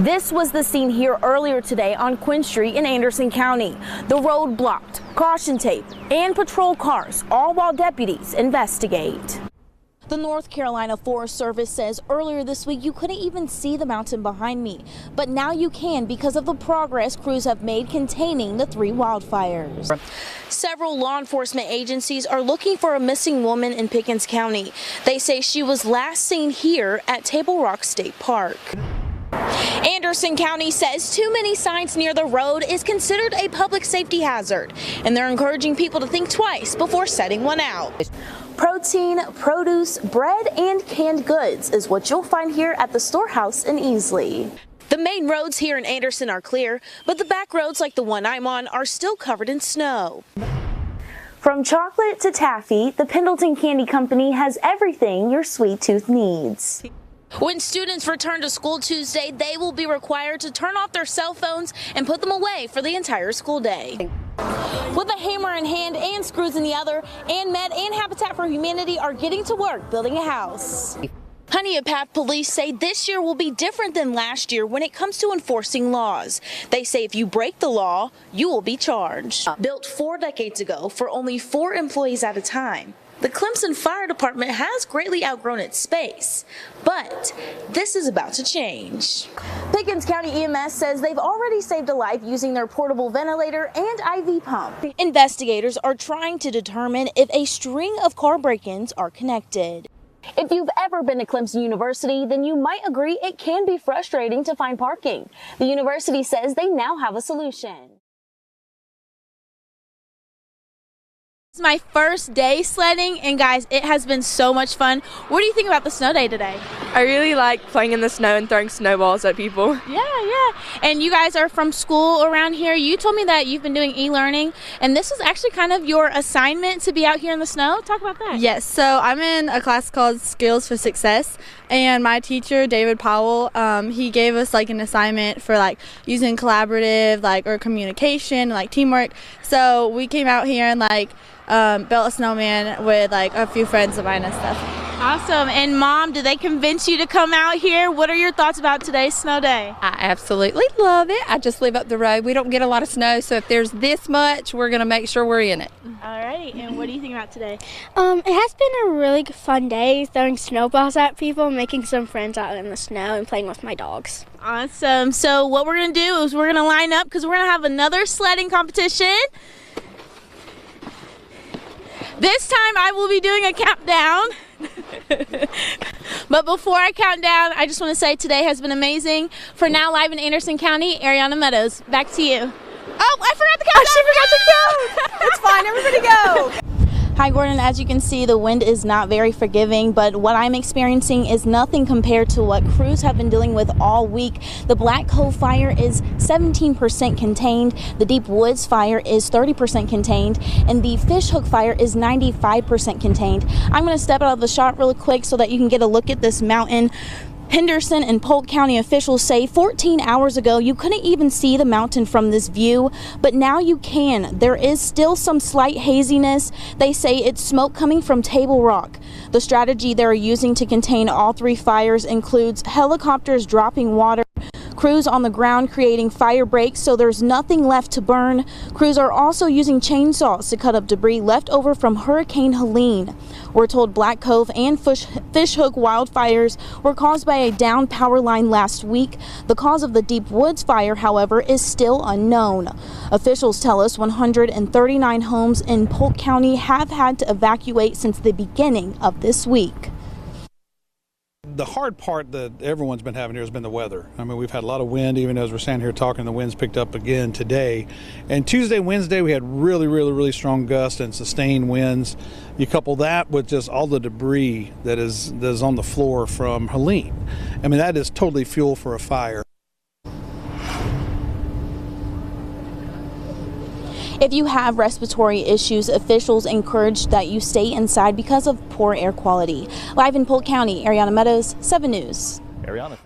This was the scene here earlier today on Quinn Street in Anderson County. The road blocked, caution tape, and patrol cars, all while deputies investigate. The North Carolina Forest Service says earlier this week you couldn't even see the mountain behind me, but now you can because of the progress crews have made containing the 3 wildfires. Several law enforcement agencies are looking for a missing woman in Pickens County. They say she was last seen here at Table Rock State Park. Anderson County says too many signs near the road is considered a public safety hazard, and they're encouraging people to think twice before setting one out. Protein, produce, bread, and canned goods is what you'll find here at the storehouse in Easley. The main roads here in Anderson are clear, but the back roads like the one I'm on are still covered in snow. From chocolate to taffy, the Pendleton Candy Company has everything your sweet tooth needs. When students return to school Tuesday, they will be required to turn off their cell phones and put them away for the entire school day. With a hammer in hand and screws in the other, ANMED and Habitat for Humanity are getting to work building a house. Honeypath police say this year will be different than last year when it comes to enforcing laws. They say if you break the law, you will be charged. Built 4 decades ago for only 4 employees at a time, the Clemson Fire Department has greatly outgrown its space, but this is about to change. Pickens County EMS says they've already saved a life using their portable ventilator and IV pump. Investigators are trying to determine if a string of car break-ins are connected. If you've ever been to Clemson University, then you might agree it can be frustrating to find parking. The university says they now have a solution. It's my first day sledding, and guys, it has been so much fun. What do you think about the snow day today? I really like playing in the snow and throwing snowballs at people. Yeah. And you guys are from school around here. You told me that you've been doing e-learning, and this was actually kind of your assignment to be out here in the snow. Talk about that. Yes, so I'm in a class called Skills for Success, and my teacher, David Powell, he gave us like an assignment for like using collaborative or communication, like teamwork. So we came out here and built a snowman with a few friends of mine and stuff. Awesome. And Mom, did they convince you to come out here? What are your thoughts about today's snow day? I absolutely love it. I just live up the road. We don't get a lot of snow, so if there's this much, we're going to make sure we're in it. All right. And what do you think about today? It has been a really fun day, throwing snowballs at people, making some friends out in the snow, and playing with my dogs. Awesome. So what we're going to do is we're going to line up because we're going to have another sledding competition. This time I will be doing a countdown. But before I count down, I just want to say today has been amazing. For now, live in Anderson County, Eriana Meadows, back to you. Oh, I forgot to count down. She forgot to go. It's fine, everybody go. Hi Gordon, as you can see, the wind is not very forgiving, but what I'm experiencing is nothing compared to what crews have been dealing with all week. The Black Cove fire is 17% contained, the Deep Woods fire is 30% contained, and the Fish Hook fire is 95% contained. I'm going to step out of the shot really quick so that you can get a look at this mountain. Henderson and Polk County officials say 14 hours ago you couldn't even see the mountain from this view, but now you can. There is still some slight haziness. They say it's smoke coming from Table Rock. The strategy they're using to contain all 3 fires includes helicopters dropping water, crews on the ground creating fire breaks so there's nothing left to burn. Crews are also using chainsaws to cut up debris left over from Hurricane Helene. We're told Black Cove and Fish Hook wildfires were caused by a downed power line last week. The cause of the Deep Woods fire, however, is still unknown. Officials tell us 139 homes in Polk County have had to evacuate since the beginning of this week. The hard part that everyone's been having here has been the weather. I mean, we've had a lot of wind, even as we're standing here talking, the wind's picked up again today. And Tuesday, Wednesday, we had really strong gusts and sustained winds. You couple that with just all the debris that is on the floor from Helene. I mean, that is totally fuel for a fire. If you have respiratory issues, officials encourage that you stay inside because of poor air quality. Live in Polk County, Eriana Meadows, 7 News. Eriana.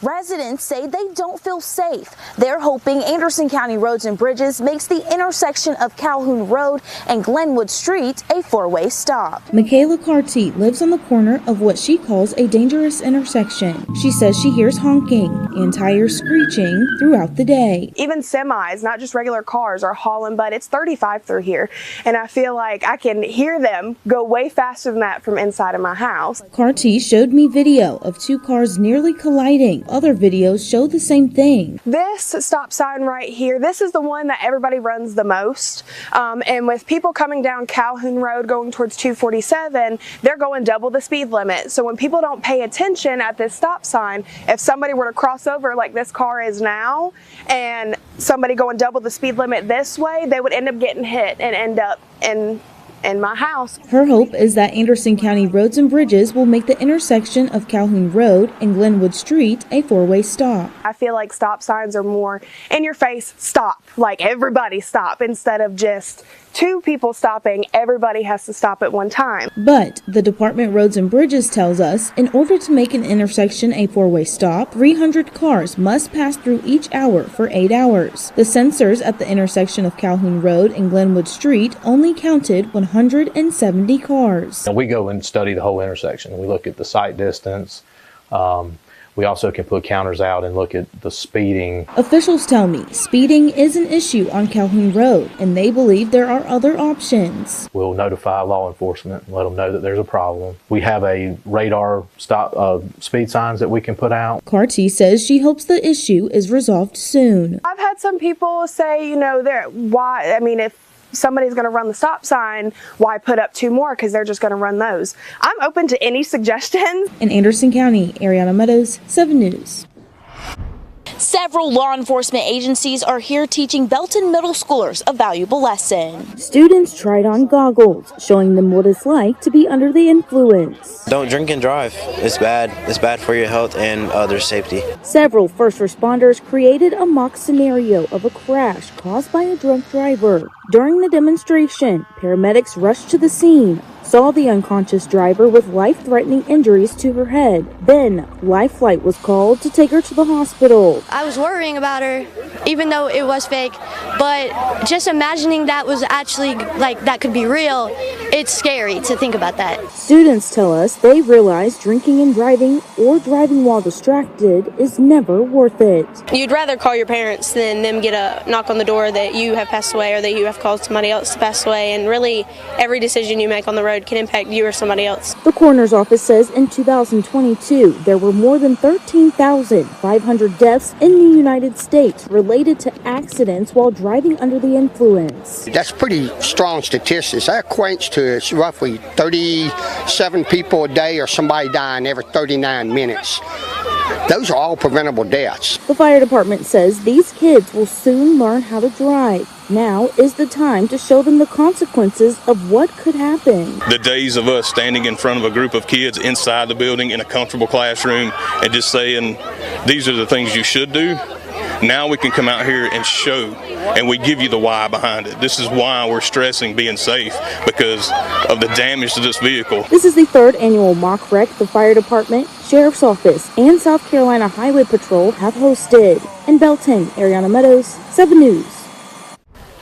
Residents say they don't feel safe. They're hoping Anderson County Roads and Bridges makes the intersection of Calhoun Road and Glenwood Street a four-way stop. Michaela Carty lives on the corner of what she calls a dangerous intersection. She says she hears honking and tires screeching throughout the day. Even semis, not just regular cars, are hauling, but it's 35 through here, and I feel like I can hear them go way faster than that from inside of my house. Carty showed me video of two cars nearly colliding. Other videos show the same thing. This stop sign right here, this is the one that everybody runs the most, and with people coming down Calhoun Road going towards 247, they're going double the speed limit. So when people don't pay attention at this stop sign, if somebody were to cross over like this car is now and somebody going double the speed limit this way, they would end up getting hit and end up in my house. Her hope is that Anderson County Roads and Bridges will make the intersection of Calhoun Road and Glenwood Street a four-way stop. I feel like stop signs are more in your face, stop, like everybody stop, instead of just two people stopping, everybody has to stop at one time. But the Department Roads and Bridges tells us in order to make an intersection a four-way stop, 300 cars must pass through each hour for 8 hours. The sensors at the intersection of Calhoun Road and Glenwood Street only counted 170 cars. And we go and study the whole intersection. We look at the sight distance. We also can put counters out and look at the speeding. Officials tell me speeding is an issue on Calhoun Road, and they believe there are other options. We'll notify law enforcement and let them know that there's a problem. We have a radar stop speed signs that we can put out. Carty says she hopes the issue is resolved soon. I've had some people say, if somebody's going to run the stop sign, why put up two more? Because they're just going to run those. I'm open to any suggestions. In Anderson County, Eriana Meadows, 7 News. Several law enforcement agencies are here teaching Belton middle schoolers a valuable lesson. Students tried on goggles, showing them what it's like to be under the influence. Don't drink and drive. It's bad. It's bad for your health and others' safety. Several first responders created a mock scenario of a crash caused by a drunk driver. During the demonstration, paramedics rushed to the scene, saw the unconscious driver with life-threatening injuries to her head. Then, Life Flight was called to take her to the hospital. I was worrying about her, even though it was fake, but just imagining that was actually, that could be real, it's scary to think about that. Students tell us they realize drinking and driving or driving while distracted is never worth it. You'd rather call your parents than them get a knock on the door that you have passed away or that you have caused somebody else to pass away, and really every decision you make on the road can impact you or somebody else. The coroner's office says in 2022 there were more than 13,500 deaths in the United States related to accidents while driving under the influence. That's pretty strong statistics. That equates to roughly 37 people a day or somebody dying every 39 minutes. Those are all preventable deaths. The fire department says these kids will soon learn how to drive. Now is the time to show them the consequences of what could happen. The days of us standing in front of a group of kids inside the building in a comfortable classroom and just saying, these are the things you should do. Now we can come out here and show, and we give you the why behind it. This is why we're stressing being safe, because of the damage to this vehicle. This is the third annual mock wreck the fire department, sheriff's office, and South Carolina Highway Patrol have hosted. In Belton, Eriana Meadows, 7 News.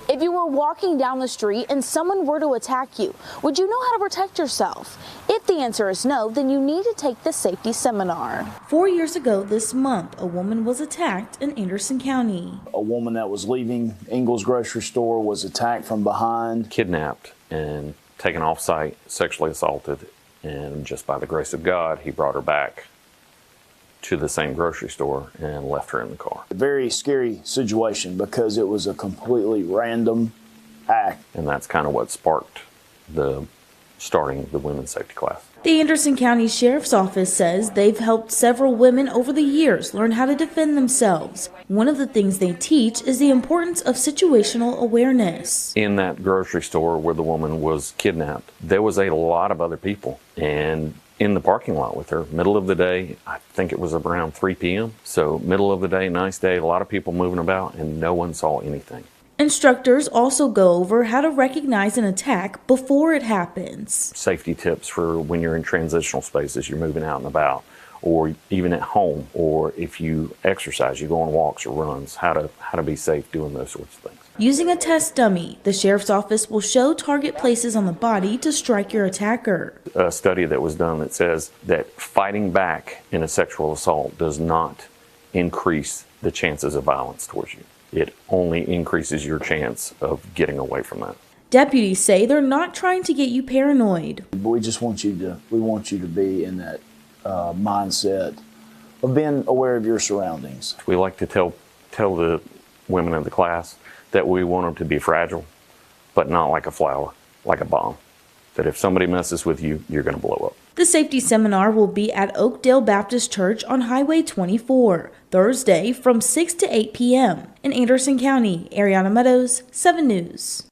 If you were walking down the street and someone were to attack you, would you know how to protect yourself? If the answer is no, then you need to take the safety seminar. 4 years ago this month, a woman was attacked in Anderson County. A woman that was leaving Ingles grocery store was attacked from behind. Kidnapped and taken off site, sexually assaulted, and just by the grace of God, he brought her back to the same grocery store and left her in the car. A very scary situation because it was a completely random act. And that's kind of what sparked the starting the women's safety class. The Anderson County Sheriff's Office says they've helped several women over the years learn how to defend themselves. One of the things they teach is the importance of situational awareness. In that grocery store where the woman was kidnapped, there was a lot of other people. And in the parking lot with her, middle of the day, I think it was around 3 p.m. So middle of the day, nice day, a lot of people moving about, and no one saw anything. Instructors also go over how to recognize an attack before it happens. Safety tips for when you're in transitional spaces, you're moving out and about, or even at home, or if you exercise, you go on walks or runs, how to be safe doing those sorts of things. Using a test dummy, the sheriff's office will show target places on the body to strike your attacker. A study that was done that says that fighting back in a sexual assault does not increase the chances of violence towards you. It only increases your chance of getting away from that. Deputies say they're not trying to get you paranoid. We just want you to be in that mindset of being aware of your surroundings. We like to tell the women in the class that we want them to be fragile, but not like a flower, like a bomb. That if somebody messes with you, you're going to blow up. The safety seminar will be at Oakdale Baptist Church on Highway 24, Thursday from 6 to 8 p.m. In Anderson County, Eriana Meadows, 7 News.